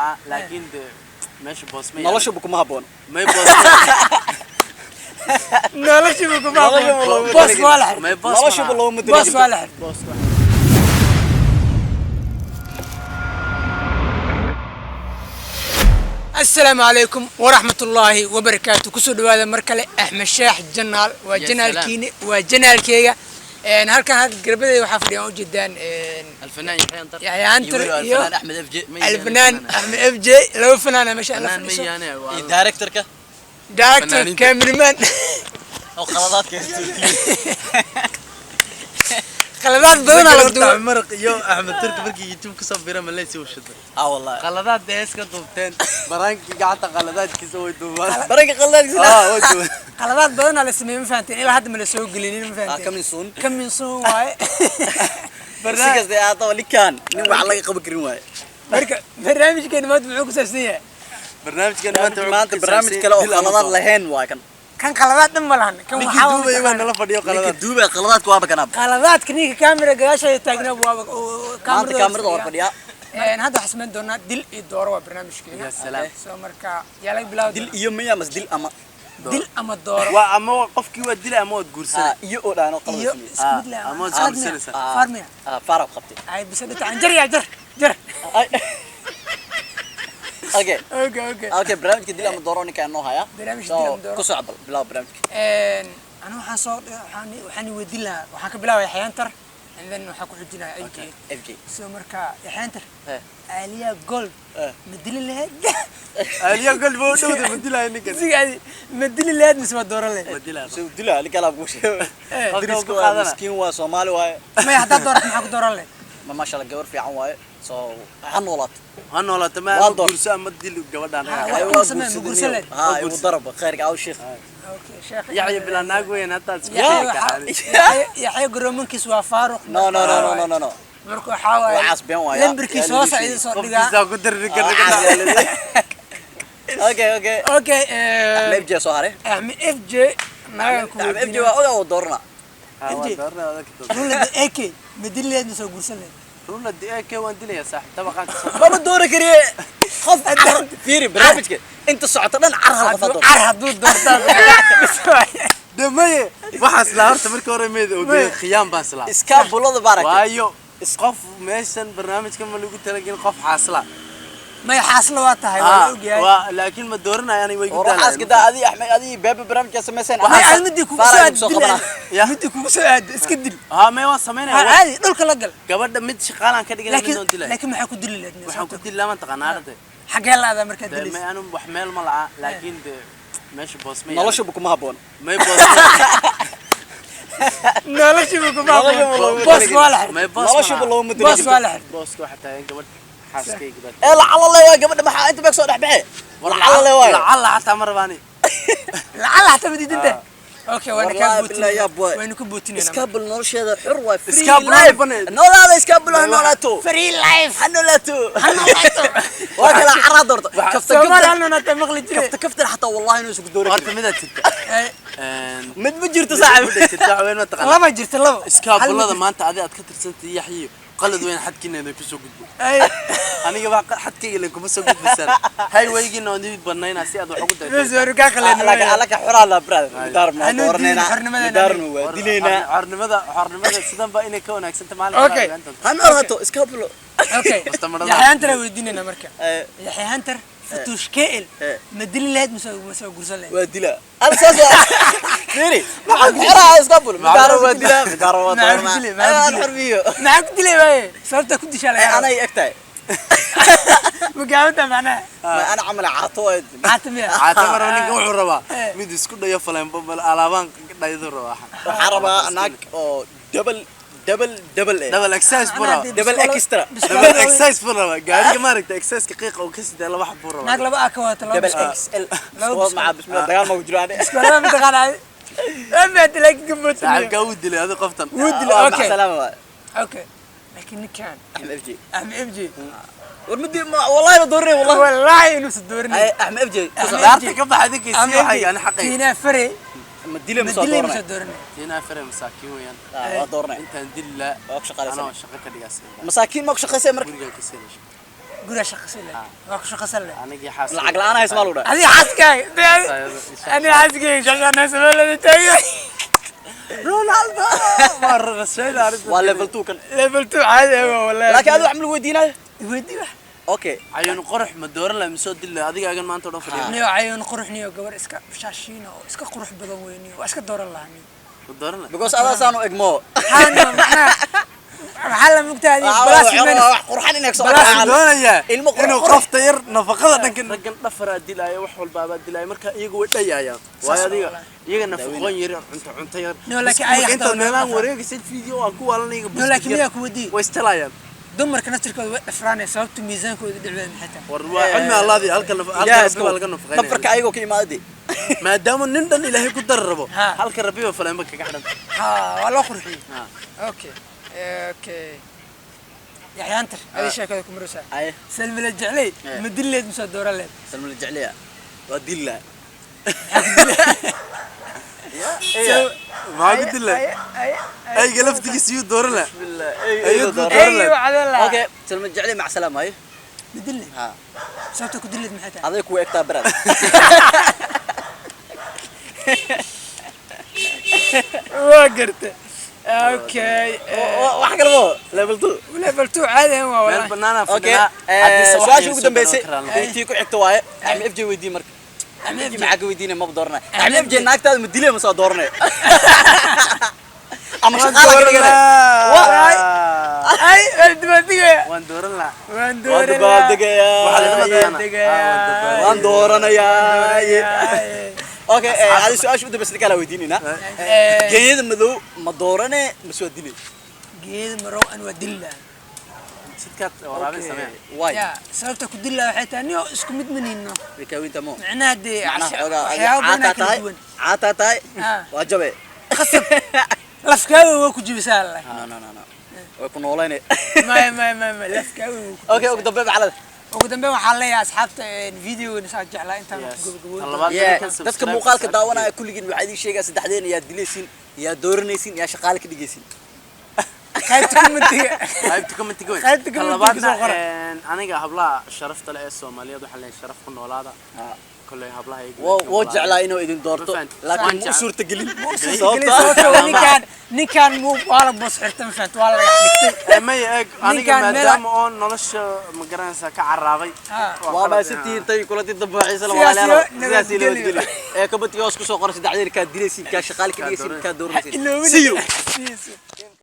لكن ماشي بوس مي نلاش بكم هابون ما بوس نلاش بكم هابون بوس واحد ما بوس نلاش بالله مدري بوس واحد بوس السلام عليكم ورحمة الله وبركاته كسر هذا مركلة أحمد شاح جنال وجنال كيني وجنال كيجا هل كان هذا قربنا وحفلين جدا الفنان يحيى عنتر الفنان أحمد اف جي الفنان أحمد اف جي لو فنان ما شاء الله الفنان دايركتور كا دايركتور كاميرمان أو خلطات كا خلطات بدنا على الدور مرق يو أحمد ترك بركي يتم كسب بيرا من ليس وشد والله خلطات ديس كتبتين برانك قعدت خلطات كسوي دوبار برانك خلطات ودو خلطات بدنا على سمين فانتين إلى حد من السوق قليلين فانتين كم من سون واي برنامج ده أعطاه اللي كان نوع على قبل كريم برنامج كان ما تبعوك ساسية برنامج كان ما أنت برنامج كلا خلطات لهين واكن كان خلطات دملان كم محاول دوبا يبغى نلا فديو خلطات دوبا خلطات كوابا كناب خلطات كنيك كاميرا قاشة تاجنا بوابك كاميرا دور فديا هذا حسمن دونا دل الدور وبرنامج كذا يا سلام سومركا يلا بلا دل يوم يا مس دل أما دل أما الدور وأما قفكي ودل أما تقرسنا يو أنا يو اسكت لا أما تقرسنا فارميا فارق خبتي هاي بس أنت عنجر يا جر اوكي برنامج دل أما دوروني كأنه هيا برنامج دل أما دور كسر عبل بلا برنامج أنا وحصل وحني وديلا وحكي بلا يا حيانتر عندنا وحكوا حجنا اف جي سومركا يا حيانتر آلية جولد مدلي اللي اليا قلب ودود مدلها انك زي مدلي اللي هاد مسوا الدور اللي مدلها سو دلها اللي كلام وش درسكو مسكين وصومالي واي ما يحضر دورك معك دور اللي ما شاء الله جور في عن واي سو هنولات هنولات تمام قرصه مدل قبدان ايوه سمع هاي وضرب خيرك او شيخ اوكي شيخ يحيى بلا ناق وين انت يحيى قرومنكيس waa faaruq no markuu xaaway عصبين واي lambarkiisa hoos ay soo dhigaa qofkiisa ku dirriga اوكي اف جي soo hare احمد اف جي ما ku اف جي waa ogaa doorna rulla ak madileed soo gursan rulla ak waan dilaya saaxib tabaqan baba doora kariye qof fiiri barnaamijka inta socoto dhan carhadu doortaa damaye waxaas la horta markii hore meed oo khiyaan baas la iska bulada barak waayo isqof meeshan barnaamijka ma lagu talagalin qof xaasla ما يحاصل واتها waa laakiin ma dooranay ani way gudaan waxaas gida adi baab barnaamijka sameeysan waxaan midi kugu soo aad iska dil ma waan sameeynaa caadi dhulka la gal gabadha mid shaqaalan ka dhigay mid oo dilay laakiin maxaa ku dili leednay waxaan ku dilay ma taqaanaade xagee laada markaa dilis ma aanu wax meel ma laha laakiin meesha boos ma nolosha bukuma haboon may boos nolosha bukuma haboon boos walax nolosha loo muddo boos walax boos waxa tahay gabadh xaaskay gabadh la alla waa gabadha maxaa inta beeg soo dhaxbaxay la alla waa la alla hatta marbaani la alla hatta midinta اوكي وانا كان بوتين اسكابل نولشيدا حر واي اسكابل لايف نولا اسكابل نولاتو فري لايف هنولاتو وكلا عرض دورت كفت انا مقلي كفت حتى والله انه سوق دورك horta mid jirta mid ma jirto saaxib jirta weyn ma taqaan lama jirto laba iskaabulada maanta aad ka tirsantay yaxyi qalad weyn xadkiina ku soo gudbo aniga wax xadkayga leen kuma soo gudbisan hay waygiina oo nidid banayna si aad wax ugu daydo mesoo ka qaleen laka xuraala brad darma doorneena darma waa dileena xornimada sidan ba inay ka wanaagsan tahay okay han orato iskaabulo okay yaxaantar weydinayna marka yaxaantar فتوش كائل مدلي لهاد مسوي قرصان لهاد ودلا أنا ساسا فيري حرا اسقبل مدارو ودلا مدارو أنا حربيو معك دلي باي صرت كنت شالي أنا يكتاي مقاومة معناها أنا عمل عطوة عاتمر ونك وحو ربا ميد اسكو دايو فلان ببل الابان دايدو ربا حربا ناك دبل اكسايز برا دبل اكسترا دبل اكسايز برا غاري ما ركت اكسايز كقيق او كسد لا واحد برا ناك لبا اكوات دبل اكس ال مع بسم الله دغال ما وجراني اسكولا ما تقال اما تلاقي قبوت تعال قود لي هذا قفتن ود اوكي سلام اوكي لكن كان احمد اف جي ورمدي والله دوري والله انه صدورني احمد اف جي دارتي كبح هذيك سي حاجه انا حقي هنا فري مديله مصدورنا هنا فري مساكين ويان دورنا انت ندل واك شقاله انا شقه كدغاس مساكين ما شقيسه marka guriga shaqaysay waa ku shaqaysan leh anigii xaas lacag la'aan hays maal u dhahay adiga xaaskaaga ani xaaskaaga shaqaynaa sameelada taagay Ronaldo مرة سيد عارف waa level 2 kan level 2 caadi ah wallahi laakiin aad wax mal weydiinayo weydii wax okay عيون قرح ما دور لا مسو دل adiga agan maanta dhan fadhiyo niyo ayaan quruxniyo gabar iska shaashiino iska qurux badan weyniyo waa iska dooran lahayn doorna because adaasaan u egmo waxaan maxaa la mugtaadi balaas men wax qurxan inay soo balaas doonaya ilmo inuu qofta yar nafaqada dhankan raggan dhafara dilaayo wax walba baa dilaayo marka iyagu way dhayayaan waa adiga iyaga nafaqoon yar cunto yar niyo laakiin ay inta meelaan wareegaysid video aan ku walanayo niyo laakiin miyaa ku wadii way istalayaan dumarka naftirkooda way dhafraanay sababtu miisaankooda dhiceen xitaa war waa cilmi allaadi halkan laga nafaqeynaa nafarka ayagoo ka imaadey maadaama nin dhan ilaahay ku darrabo halka rabbiba faleema kaga xidhan ha waa loo qurxiyay okay okay yaxyaantar adi sheekada ku maraysaa ay salmi la jeclay ma dileed musa dooraleed salmi la jeclaya waa dilla ما قلت لك اي قلفتك سيو دور لا ايوه اوكي سلمى جعلي مع سلامه هاي بدلي ها صوتك كدلت محتاج هذاك هو اكتر برد وقرت اوكي واحد قلبه ليفل 2 ليفل 2 عادي هو والله البنانه اوكي سؤال شو قدام بيسي انتي كو حكتوا واي عم اف جي ويدي مرك عم اف جي معك ويدينا ما بدورنا عم اف جي ناقتاد مديله ما سو دورنا اما شغاله كده اي الدباديه وان دورنا وان دورنا وان دورنا يا اوكي هذا سؤال شو بس كلا ويدينينا جيد مدو ما دورنا مسو ديني جيد مرو ان ودله sidkaad waraabin samee واي يا sababta ku dilaa waxay tahay niyo isku mid maniino بكوين تمو macnaha de عاتا تاي واجبه khasab lafkaaga waa ku jibisaa allah no way ku noolayne ma lafkaaga okay ugu dambe macalada ugu dambe waxaan leeyahay asxaabta videoga saa jeclaa intaan gabagaboodo dadka muuqaalka daawanaya kulligiin waxa idin sheegaa saddexdeen yaa dilaysin yaa dooranaysin yaa shaqaale ka dhigaysin qaybta commentiga qaybta commentiga soo qora aniga hablaha sharafta leh ee Soomaaliyeed waxa la sharaf ku noolaada كله هبلها يجي وو جعلا إنه إذن دورته لكن مو صورة قليل نكان مو والله بس حرتم فات والله يحكي ما يأك أنا كمدام أون نلش مقرنسا كعرابي وما ستي أنت كل تدبر عيسى لو على سياسي لو تقول كبت يوسك سوق رصيد عدير كدريسي كشغال كدريسي كدور سيو